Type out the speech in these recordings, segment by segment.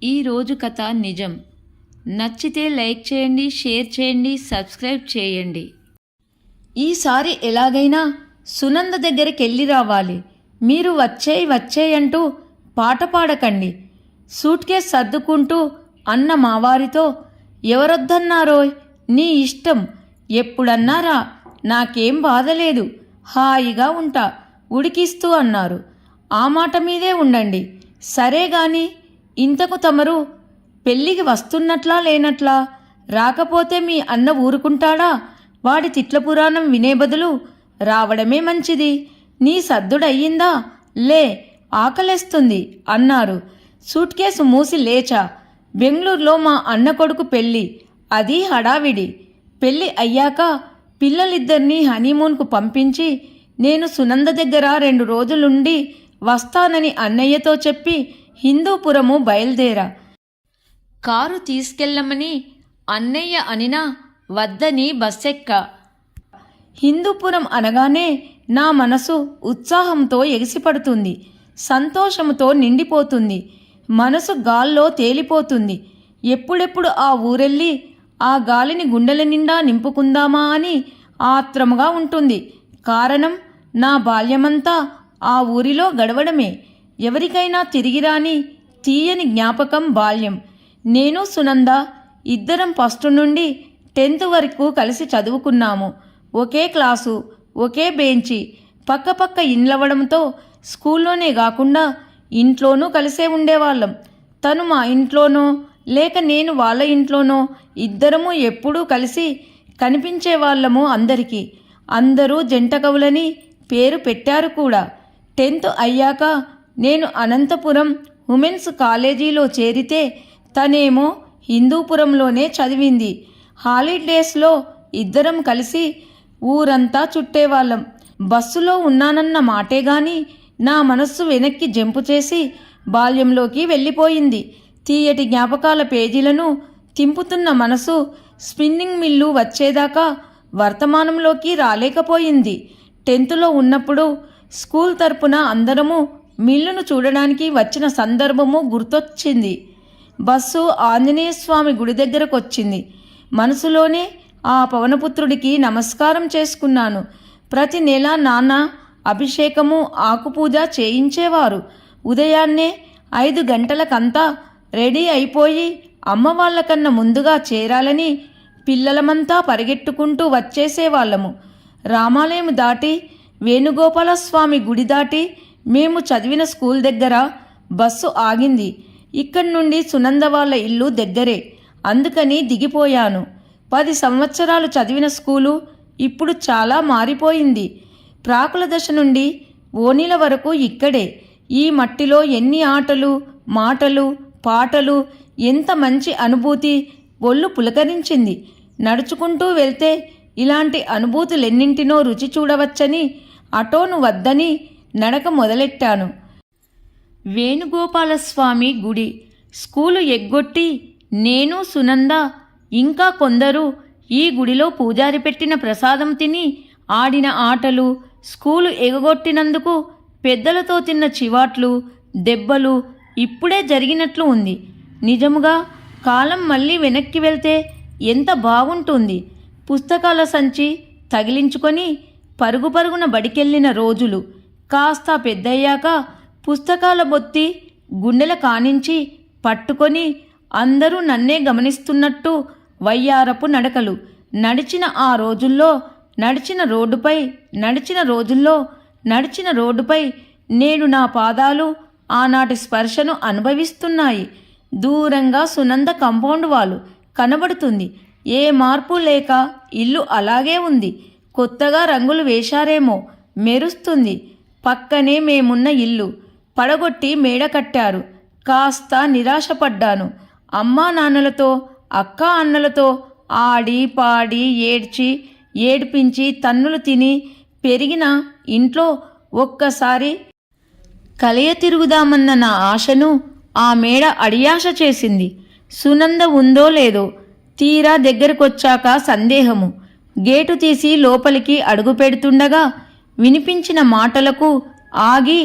ఈరోజు కథ నిజం. నచ్చితే లైక్ చేయండి, షేర్ చేయండి, సబ్స్క్రైబ్ చేయండి. ఈసారి ఎలాగైనా సునంద దగ్గరికి రావాలి. మీరు వచ్చేయ్ అంటూ పాట పాడకండి. సూట్ కేస్ సర్దుకుంటూ అన్న మావారితో, ఎవరొద్దన్నారోయ్, నీ ఇష్టం, ఎప్పుడన్నారా, నాకేం బాధలేదు, హాయిగా ఉంటా, ఉడికిస్తూ అన్నారు. ఆ మాట మీదే ఉండండి. సరే గాని ఇంతకు తమరు పెళ్ళికి వస్తున్నట్లా లేనట్లా? రాకపోతే మీ అన్న ఊరుకుంటాడా? వాడి తిట్ల పురాణం వినే బదులు రావడమే మంచిది. నీ సర్దుడయ్యిందా? లే, ఆకలేస్తుంది అన్నారు. సూట్ కేసు మూసి లేచా. బెంగళూరులో మా అన్న కొడుకు పెళ్ళి, అది హడావిడి. పెళ్ళి అయ్యాక పిల్లలిద్దరినీ హనీమూన్కు పంపించి నేను సునంద దగ్గర 2 రోజులుండి వస్తానని అన్నయ్యతో చెప్పి హిందూపురము బయలుదేరా. కారు తీసుకెళ్ళమని అన్నయ్య అనినా వద్దని బస్సెక్కా. హిందూపురం అనగానే నా మనసు ఉత్సాహంతో ఎగిసిపడుతుంది, సంతోషంతో నిండిపోతుంది, మనసు గాల్లో తేలిపోతుంది. ఎప్పుడెప్పుడు ఆ ఊరెళ్ళి ఆ గాలిని గుండెల నిండా నింపుకుందామా అని ఆత్రముగా ఉంటుంది. కారణం, నా బాల్యమంతా ఆ ఊరిలో గడవడమే. ఎవరికైనా తిరిగిరాని తీయని జ్ఞాపకం బాల్యం. నేను సునంద ఇద్దరం ఫస్ట్ నుండి 10th వరకు కలిసి చదువుకున్నాము. ఒకే క్లాసు, ఒకే బెంచి, పక్కపక్క ఇండ్లవడంతో స్కూల్లోనే కాకుండా ఇంట్లోనూ కలిసే ఉండేవాళ్ళం. తను మా ఇంట్లోనో లేక నేను వాళ్ళ ఇంట్లోనో ఇద్దరము ఎప్పుడూ కలిసి కనిపించేవాళ్ళము అందరికీ. అందరూ జంట కవులని పేరు పెట్టారు కూడా. 10th అయ్యాక నేను అనంతపురం ఉమెన్స్ కాలేజీలో చేరితే తనేమో హిందూపురంలోనే చదివింది. హాలిడేస్లో ఇద్దరం కలిసి ఊరంతా చుట్టేవాళ్ళం. బస్సులో ఉన్నానన్న మాటే గాని నా మనస్సు వెనక్కి జంపు చేసి బాల్యంలోకి వెళ్ళిపోయింది. తీయటి జ్ఞాపకాల పేజీలను తింపుతున్న మనసు స్పిన్నింగ్ మిల్లు వచ్చేదాకా వర్తమానంలోకి రాలేకపోయింది. 10thలో ఉన్నప్పుడు స్కూల్ తరపున అందరము మిల్లును చూడడానికి వచ్చిన సందర్భము గుర్తొచ్చింది. బస్సు ఆంజనేయస్వామి గుడి దగ్గరకు వచ్చింది. మనసులోనే ఆ పవనపుత్రుడికి నమస్కారం చేసుకున్నాను. ప్రతి నెల నాన్న అభిషేకము, ఆకుపూజ చేయించేవారు. ఉదయాన్నే 5 గంటలకంతా రెడీ అయిపోయి అమ్మ వాళ్ళకన్నా ముందుగా చేరాలని పిల్లలమంతా పరిగెట్టుకుంటూ వచ్చేసేవాళ్ళము. రామాలయం దాటి వేణుగోపాలస్వామి గుడి దాటి మేము చదివిన స్కూల్ దగ్గర బస్సు ఆగింది. ఇక్కడి నుండి సునంద వాళ్ళ ఇల్లు దగ్గరే, అందుకని దిగిపోయాను. 10 సంవత్సరాలు చదివిన స్కూలు ఇప్పుడు చాలా మారిపోయింది. ప్రాకుల దశ నుండి ఓనీల వరకు ఇక్కడే. ఈ మట్టిలో ఎన్ని ఆటలు, మాటలు, పాటలు, ఎంత మంచి అనుభూతి. ఒళ్ళు పులకరించింది. నడుచుకుంటూ వెళ్తే ఇలాంటి అనుభూతులెన్నింటినో రుచి చూడవచ్చని అటోను వద్దని నడక మొదలెట్టాను. వేణుగోపాలస్వామి గుడి. స్కూలు ఎగ్గొట్టి నేను, సునంద, ఇంకా కొందరు ఈ గుడిలో పూజారి పెట్టిన ప్రసాదం తిని ఆడిన ఆటలు, స్కూలు ఎగగొట్టినందుకు పెద్దలతో తిన్న చివాట్లు, దెబ్బలు ఇప్పుడే జరిగినట్లు ఉంది. నిజముగా కాలం మళ్ళీ వెనక్కి వెళ్తే ఎంత బాగుంటుంది. పుస్తకాల సంచి తగిలించుకొని పరుగు పరుగున బడికెళ్ళిన రోజులు. కాస్త పెద్దయ్యాక పుస్తకాల బొత్తి గుండెల కానించి పట్టుకొని అందరూ నన్నే గమనిస్తున్నట్టు వయ్యారపు నడకలు. నడిచిన ఆ రోజుల్లో, నడిచిన రోడ్డుపై నేడు నా పాదాలు ఆనాటి స్పర్శను అనుభవిస్తున్నాయి. దూరంగా సునంద కాంపౌండ్ వాలు కనబడుతుంది. ఏ మార్పు లేక ఇల్లు అలాగే ఉంది. కొత్తగా రంగులు వేశారేమో, మెరుస్తుంది. పక్కనే మేమున్న ఇల్లు పడగొట్టి మేడ కట్టారు. కాస్త నిరాశపడ్డాను. అమ్మా నాన్నలతో, అక్క అన్నలతో ఆడి పాడి ఏడ్పించి తన్నులు తిని పెరిగిన ఇంట్లో ఒక్కసారి కలయ తిరుగుదామన్న నా ఆశను ఆ మేడ అడియాశ చేసింది. సునంద ఉందో లేదో తీరా దగ్గరకొచ్చాక సందేహము. గేటు తీసి లోపలికి అడుగు పెడుతుండగా వినిపించిన మాటలకు ఆగి,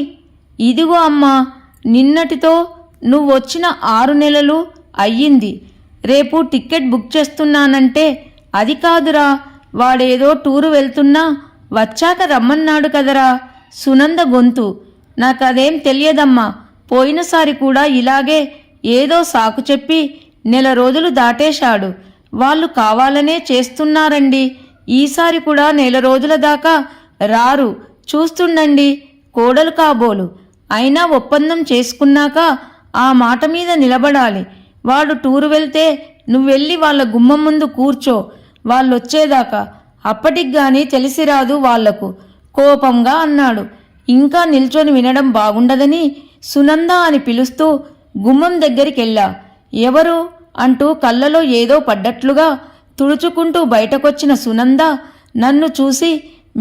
ఇదిగో అమ్మా, నిన్నటితో నువ్వొచ్చిన 6 నెలలు అయ్యింది. రేపు టికెట్ బుక్ చేస్తున్నానంటే అది కాదురా, వాడేదో టూరు వెళ్తున్నా వచ్చాక రమ్మన్నాడు కదరా. సునంద గొంతు. నాకదేం తెలియదమ్మా. పోయినసారి కూడా ఇలాగే ఏదో సాకు చెప్పి 1 నెల రోజులు దాటేశాడు. వాళ్ళు కావాలనే చేస్తున్నారండి. ఈసారి కూడా 1 నెల రోజుల దాకా రారు. చూస్తుండండి. కోడలు కాబోలు. అయినా ఒప్పందం చేసుకున్నాక ఆ మాట మీద నిలబడాలి. వాడు టూరు వెళ్తే నువ్వెళ్ళి వాళ్ళ గుమ్మం ముందు కూర్చో వాళ్ళొచ్చేదాకా. అప్పటికి గాని తెలిసిరాదు వాళ్లకు కోపంగా అన్నాడు. ఇంకా నిల్చొని వినడం బాగుండదని సునంద అని పిలుస్తూ గుమ్మం దగ్గరికెళ్ళా. ఎవరు అంటూ కళ్ళలో ఏదో పడ్డట్లుగా తుడుచుకుంటూ బయటకొచ్చిన సునంద నన్ను చూసి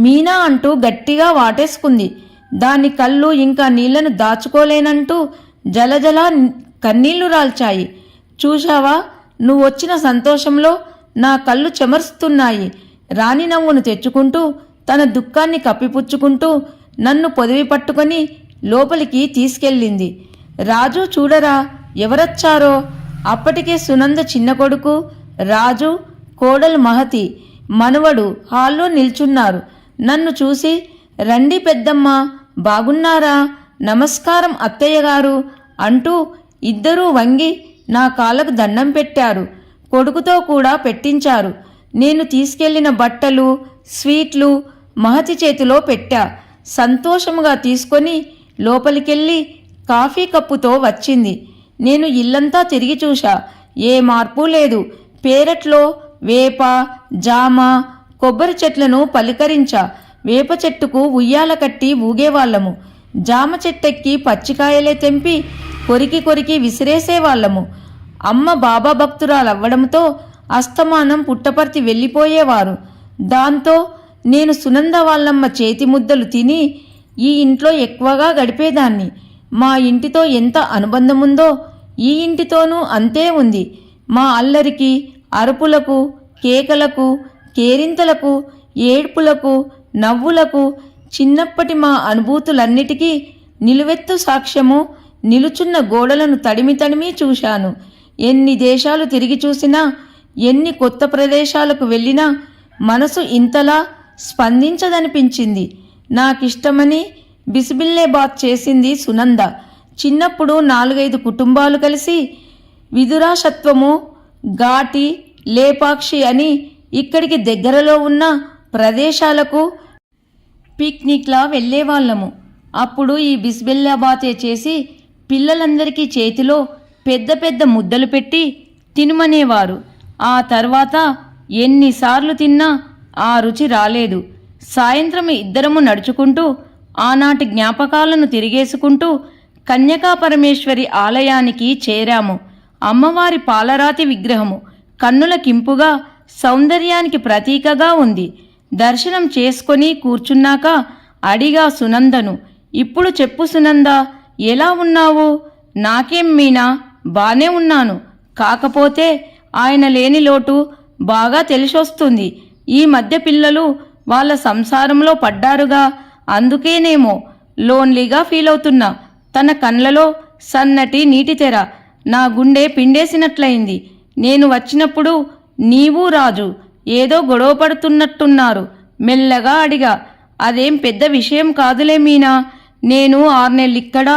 మీనా అంటూ గట్టిగా వాటేసుకుంది. దాని కళ్ళు ఇంకా నీళ్లను దాచుకోలేనంటూ జలజల కన్నీళ్లు రాల్చాయి. చూశావా, నువ్వొచ్చిన సంతోషంలో నా కళ్ళు చెమర్స్తున్నాయి. రాణి నవ్వును తెచ్చుకుంటూ తన దుఃఖాన్ని కప్పిపుచ్చుకుంటూ నన్ను పొదివి పట్టుకొని లోపలికి తీసుకెళ్ళింది. రాజు చూడరా ఎవరొచ్చారో. అప్పటికే సునంద చిన్న కొడుకు రాజు, కోడలు మహతి, మనవడు హాల్లో నిల్చున్నారు. నన్ను చూసి రండి పెద్దమ్మ, బాగున్నారా, నమస్కారం అత్తయ్య గారు అంటూ ఇద్దరూ వంగి నా కాళ్ళకు దండం పెట్టారు. కొడుకుతో కూడా పెట్టించారు. నేను తీసుకెళ్లిన బట్టలు, స్వీట్లు మహతి చేతిలో పెట్టా. సంతోషముగా తీసుకొని లోపలికెళ్ళి కాఫీ కప్పుతో వచ్చింది. నేను ఇల్లంతా తిరిగి చూశా. ఏ మార్పు లేదు. పేరట్లో వేప, జామ, కొబ్బరి చెట్లను పలికరించా. వేప చెట్టుకు ఉయ్యాల కట్టి ఊగేవాళ్లము. జామ చెట్టెక్కి పచ్చికాయలే తెంపి కొరికి కొరికి విసిరేసేవాళ్లము. అమ్మ బాబా భక్తురాలవ్వడంతో అస్తమానం పుట్టపర్తి వెళ్ళిపోయేవారు. దాంతో నేను సునంద వాళ్ళమ్మ చేతి ముద్దలు తిని ఈ ఇంట్లో ఎక్కువగా గడిపేదాన్ని. మా ఇంటితో ఎంత అనుబంధముందో ఈ ఇంటితోనూ అంతే ఉంది. మా అల్లరికి, అరుపులకు, కేకలకు, కేరింతలకు, ఏడ్పులకు, నవ్వులకు, చిన్నప్పటి మా అనుభూతులన్నిటికీ నిలువెత్తు సాక్ష్యము నిలుచున్న గోడలను తడిమి తడిమి చూశాను. ఎన్ని దేశాలు తిరిగి చూసినా, ఎన్ని కొత్త ప్రదేశాలకు వెళ్ళినా మనసు ఇంతలా స్పందించదనిపించింది. నాకిష్టమని బిసిబిల్లేబాత్ చేసింది సునంద. చిన్నప్పుడు 4-5 కుటుంబాలు కలిసి విదురాశత్వము, ఘాటి, లేపాక్షి అని ఇక్కడికి దగ్గరలో ఉన్న ప్రదేశాలకు పిక్నిక్లా వెళ్ళేవాళ్ళము. అప్పుడు ఈ బిస్బిల్లాబాతే చేసి పిల్లలందరికీ చేతిలో పెద్ద పెద్ద ముద్దలు పెట్టి తినమనేవారు. ఆ తర్వాత ఎన్నిసార్లు తిన్నా ఆ రుచి రాలేదు. సాయంత్రం ఇద్దరము నడుచుకుంటూ ఆనాటి జ్ఞాపకాలను తిరిగేసుకుంటూ కన్యకాపరమేశ్వరి ఆలయానికి చేరాము. అమ్మవారి పాలరాతి విగ్రహము కన్నులకింపుగా, సౌందర్యానికి ప్రతీకగా ఉంది. దర్శనం చేసుకొని కూర్చున్నాక అడిగా సునందను, ఇప్పుడు చెప్పు సునంద, ఎలా ఉన్నావు? నాకేం మీనా, బానే ఉన్నాను. కాకపోతే ఆయన లేని లోటు బాగా తెలిసొస్తుంది. ఈ మధ్య పిల్లలు వాళ్ళ సంసారంలో పడ్డారుగా, అందుకేనేమో లోన్లీగా ఫీల్ అవుతున్నా. తన కళ్ళలో సన్నటి నీటి తెర. నా గుండె పిండేసినట్లయింది. నేను వచ్చినప్పుడు నీవు రాజు ఏదో గొడవ పడుతున్నట్టున్నారు. మెల్లగా అడిగా. అదేం పెద్ద విషయం కాదులే మీనా. నేను 6 నెలలిక్కడ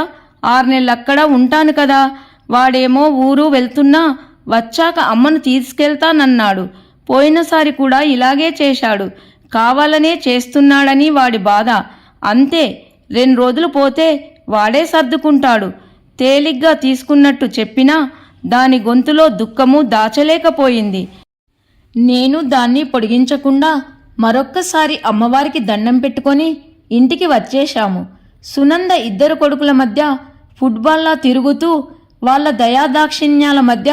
6 నెలలక్కడ ఉంటాను కదా. వాడేమో ఊరు వెళ్తున్నా వచ్చాక అమ్మను తీసుకెళ్తానన్నాడు. పోయినసారి కూడా ఇలాగే చేశాడు. కావాలనే చేస్తున్నాడని వాడి బాధ. అంతే, 2 రోజులు పోతే వాడే సర్దుకుంటాడు. తేలిగ్గా తీసుకున్నట్టు చెప్పినా దాని గొంతులో దుఃఖము దాచలేకపోయింది. నేను దాన్ని పొడిగించకుండా మరొక్కసారి అమ్మవారికి దండం పెట్టుకొని ఇంటికి వచ్చేశాము. సునంద 2 కొడుకుల మధ్య ఫుట్బాల్లా తిరుగుతూ వాళ్ళ దయాదాక్షిణ్యాల మధ్య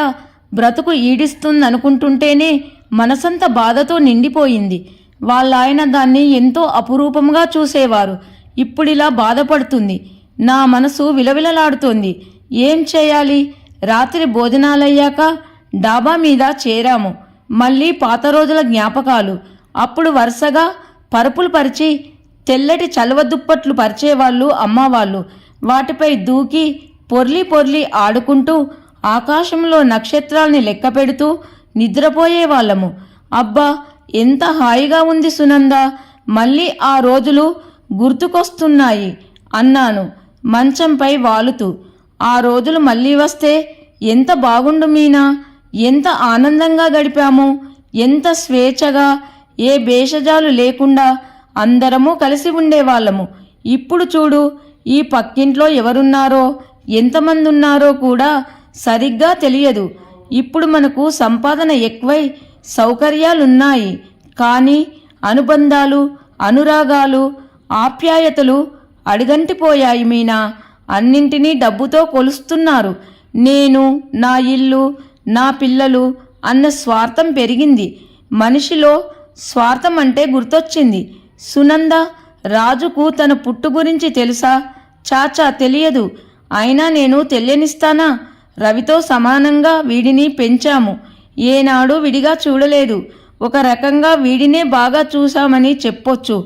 బ్రతుకు ఈడిస్తుందనుకుంటుంటేనే మనసంతా బాధతో నిండిపోయింది. వాళ్ళాయన దాన్ని ఎంతో అపురూపంగా చూసేవారు. ఇప్పుడిలా బాధపడుతుంది. నా మనసు విలవిలలాడుతోంది. ఏం చేయాలి? రాత్రి భోజనాలయ్యాక డాబా మీద చేరాము. మళ్ళీ పాత రోజుల జ్ఞాపకాలు. అప్పుడు వరుసగా పరుపులు పరిచి తెల్లటి చలువ దుప్పట్లు పరిచేవాళ్ళు అమ్మవాళ్ళు. వాటిపై దూకి పొర్లి పొర్లి ఆడుకుంటూ ఆకాశంలో నక్షత్రాల్ని లెక్క పెడుతూ నిద్రపోయేవాళ్ళము. అబ్బా, ఎంత హాయిగా ఉంది సునంద, మళ్ళీ ఆ రోజులు గుర్తుకొస్తున్నాయి అన్నాను మంచంపై వాలుతూ. ఆ రోజులు మళ్ళీ వస్తే ఎంత బాగుండు మీనా, ఎంత ఆనందంగా గడిపాము, ఎంత స్వేచ్ఛగా, ఏ భేషజాలు లేకుండా అందరము కలిసి ఉండేవాళ్ళము. ఇప్పుడు చూడు, ఈ పక్కింట్లో ఎవరున్నారో ఎంతమంది ఉన్నారో కూడా సరిగ్గా తెలియదు. ఇప్పుడు మనకు సంపాదన ఎక్కువై సౌకర్యాలున్నాయి, కానీ అనుబంధాలు, అనురాగాలు, ఆప్యాయతలు అడుగంటిపోయాయి మీనా. అన్నింటినీ డబ్బుతో కొలుస్తున్నారు. నేను, నా ఇల్లు, నా పిల్లలు అన్న స్వార్థం పెరిగింది. మనిషిలో స్వార్థం అంటే గుర్తొచ్చింది. సునంద, రాజుకు తన పుట్టు గురించి తెలుసా? చాచా తెలియదు. అయినా నేను తెలియనిస్తానా? రవితో సమానంగా వీడిని పెంచాము. ఏనాడు విడిగా చూడలేదు. ఒక రకంగా వీడినే బాగా చూశామని చెప్పొచ్చు.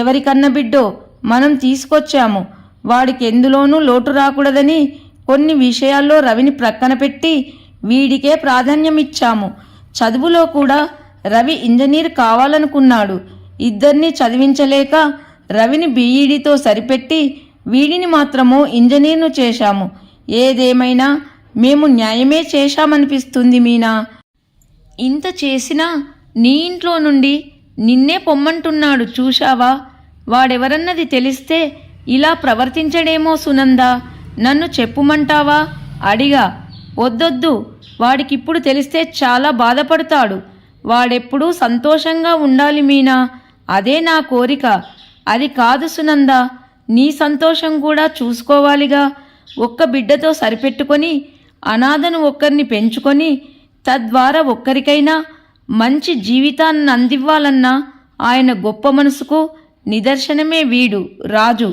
ఎవరికన్న బిడ్డో మనం తీసుకొచ్చాము. వాడికి ఎందులోనూ లోటు రాకూడదని కొన్ని విషయాల్లో రవిని ప్రక్కన పెట్టి వీడికే ప్రాధాన్యమిచ్చాము. చదువులో కూడా రవి ఇంజనీర్ కావాలనుకున్నాడు. ఇద్దరిని చదివించలేక రవిని బీఈడీతో సరిపెట్టి వీడిని మాత్రము ఇంజనీర్ను చేశాము. ఏదేమైనా మేము న్యాయమే చేశామనిపిస్తుంది మీనా. ఇంత చేసినా నీ ఇంట్లో నుండి నిన్నే పొమ్మంటున్నాడు చూశావా? వాడెవరన్నది తెలిస్తే ఇలా ప్రవర్తించడేమో సునంద. నన్ను చెప్పుమంటావా అడిగా. వద్దొద్దు, వాడికిప్పుడు తెలిస్తే చాలా బాధపడతాడు. వాడెప్పుడూ సంతోషంగా ఉండాలి మీనా, అదే నా కోరిక. అది కాదు సునంద, నీ సంతోషం కూడా చూసుకోవాలిగా. ఒక్క బిడ్డతో సరిపెట్టుకొని అనాథను ఒక్కరిని పెంచుకొని తద్వారా ఒక్కరికైనా మంచి జీవితాన్ని అందివ్వాలన్న ఆయన గొప్ప మనసుకు నిదర్శనమే వీడు రాజు.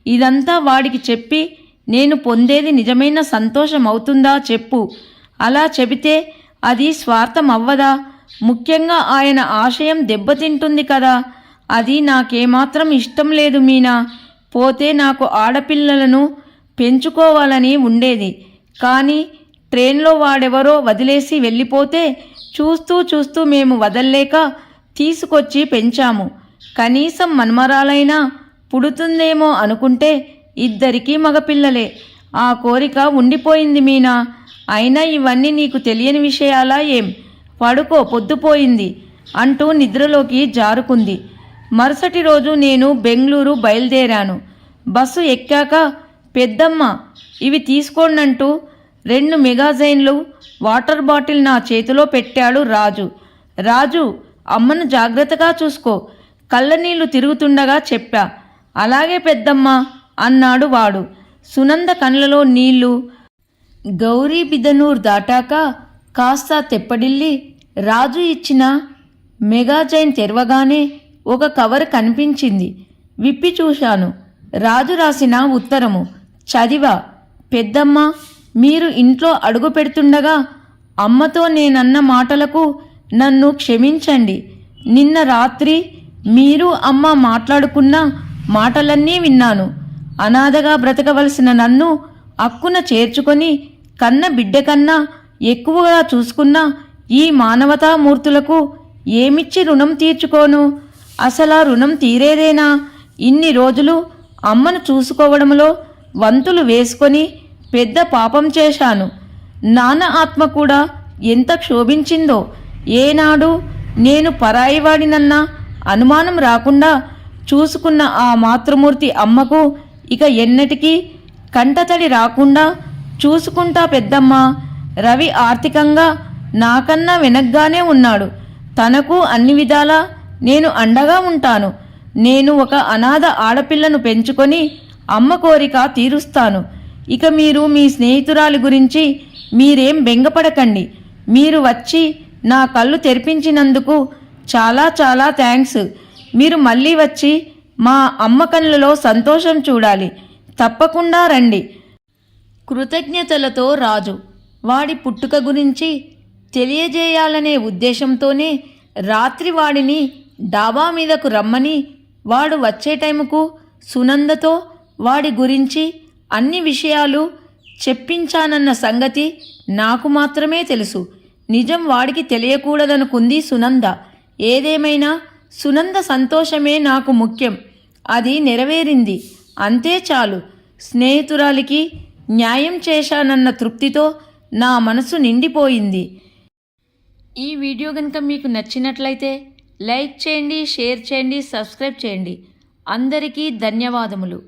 ఇదంతా వాడికి చెప్పి నేను పొందేది నిజమైన సంతోషం అవుతుందా చెప్పు? అలా చెబితే అది స్వార్థం అవ్వదా? ముఖ్యంగా ఆయన ఆశయం దెబ్బతింటుంది కదా. అది నాకేమాత్రం ఇష్టం లేదు మీనా. పోతే నాకు ఆడపిల్లలను పెంచుకోవాలని ఉండేది, కానీ ట్రైన్లో వాడెవరో వదిలేసి వెళ్ళిపోతే చూస్తూ చూస్తూ మేము వదల్లేక తీసుకొచ్చి పెంచాము. కనీసం మన్మరాలైనా పుడుతుందేమో అనుకుంటే ఇద్దరికీ మగపిల్లలే. ఆ కోరిక ఉండిపోయింది మీనా. అయినా ఇవన్నీ నీకు తెలియని విషయాలా ఏం? పడుకో, పొద్దుపోయింది అంటూ నిద్రలోకి జారుకుంది. మరుసటి రోజు నేను బెంగళూరు బయలుదేరాను. బస్సు ఎక్కాక పెద్దమ్మ ఇవి తీసుకోండంటూ 2 మెగాజైన్లు వాటర్ బాటిల్ నా చేతిలో పెట్టాడు రాజు. రాజు, అమ్మను జాగ్రత్తగా చూసుకో, కళ్ళనీళ్లు తిరుగుతుండగా చెప్పా. అలాగే పెద్దమ్మ అన్నాడు వాడు. సునంద కళ్ళలో నీళ్లు. గౌరీ బిదనూర్ దాటాక కాస్త తెప్పడిల్లి రాజు ఇచ్చిన మెగాజైన్ తెరవగానే ఒక కవర్ కనిపించింది. విప్పి చూశాను. రాజు రాసిన ఉత్తరము. చదివా. పెద్దమ్మ, మీరు ఇంట్లో అడుగు పెడుతుండగా అమ్మతో నేనన్న మాటలకు నన్ను క్షమించండి. నిన్న రాత్రి మీరు అమ్మ మాట్లాడుకున్న మాటలన్నీ విన్నాను. అనాథగా బ్రతకవలసిన నన్ను అక్కున చేర్చుకొని కన్న బిడ్డ కన్నా ఎక్కువగా చూసుకున్న ఈ మానవతామూర్తులకు ఏమిచ్చి రుణం తీర్చుకోను? అసలా రుణం తీరేదేనా? ఇన్ని రోజులు అమ్మను చూసుకోవడంలో వంతులు వేసుకొని పెద్ద పాపం చేశాను. నాన్న ఆత్మ కూడా ఎంత క్షోభించిందో. ఏనాడు నేను పరాయివాడినన్న అనుమానం రాకుండా చూసుకున్న ఆ మాతృమూర్తి అమ్మకు ఇక ఎన్నటికీ కంటతడి రాకుండా చూసుకుంటా పెద్దమ్మ. రవి ఆర్థికంగా నాకన్నా వెనగ్గానే ఉన్నాడు. తనకు అన్ని విధాలా నేను అండగా ఉంటాను. నేను ఒక అనాథ ఆడపిల్లను పెంచుకొని అమ్మ కోరిక తీరుస్తాను. ఇక మీరు మీ స్నేహితురాలి గురించి మీరేం బెంగపడకండి. మీరు వచ్చి నా కళ్ళు తెరిపించినందుకు చాలా చాలా థ్యాంక్స్. మీరు మళ్ళీ వచ్చి మా అమ్మ కళ్ళలో సంతోషం చూడాలి. తప్పకుండా రండి. కృతజ్ఞతలతో రాజు వాడి పుట్టుక గురించి తెలియజేయాలనే ఉద్దేశంతోనే రాత్రి వాడిని డాబా మీదకు రమ్మని, వాడు వచ్చే టైముకు సునందతో వాడి గురించి అన్ని విషయాలు చెప్పించానన్న సంగతి నాకు మాత్రమే తెలుసు. నిజం వాడికి తెలియకూడదనుకుంది సునంద. ఏదేమైనా సునంద సంతోషమే నాకు ముఖ్యం. అది నెరవేరింది, అంతే చాలు. స్నేహితురాలికి న్యాయం చేశానన్న తృప్తితో నా మనసు నిండిపోయింది. ఈ వీడియో కనుక మీకు నచ్చినట్లయితే లైక్ చేయండి, షేర్ చేయండి, సబ్స్క్రైబ్ చేయండి. అందరికీ ధన్యవాదములు.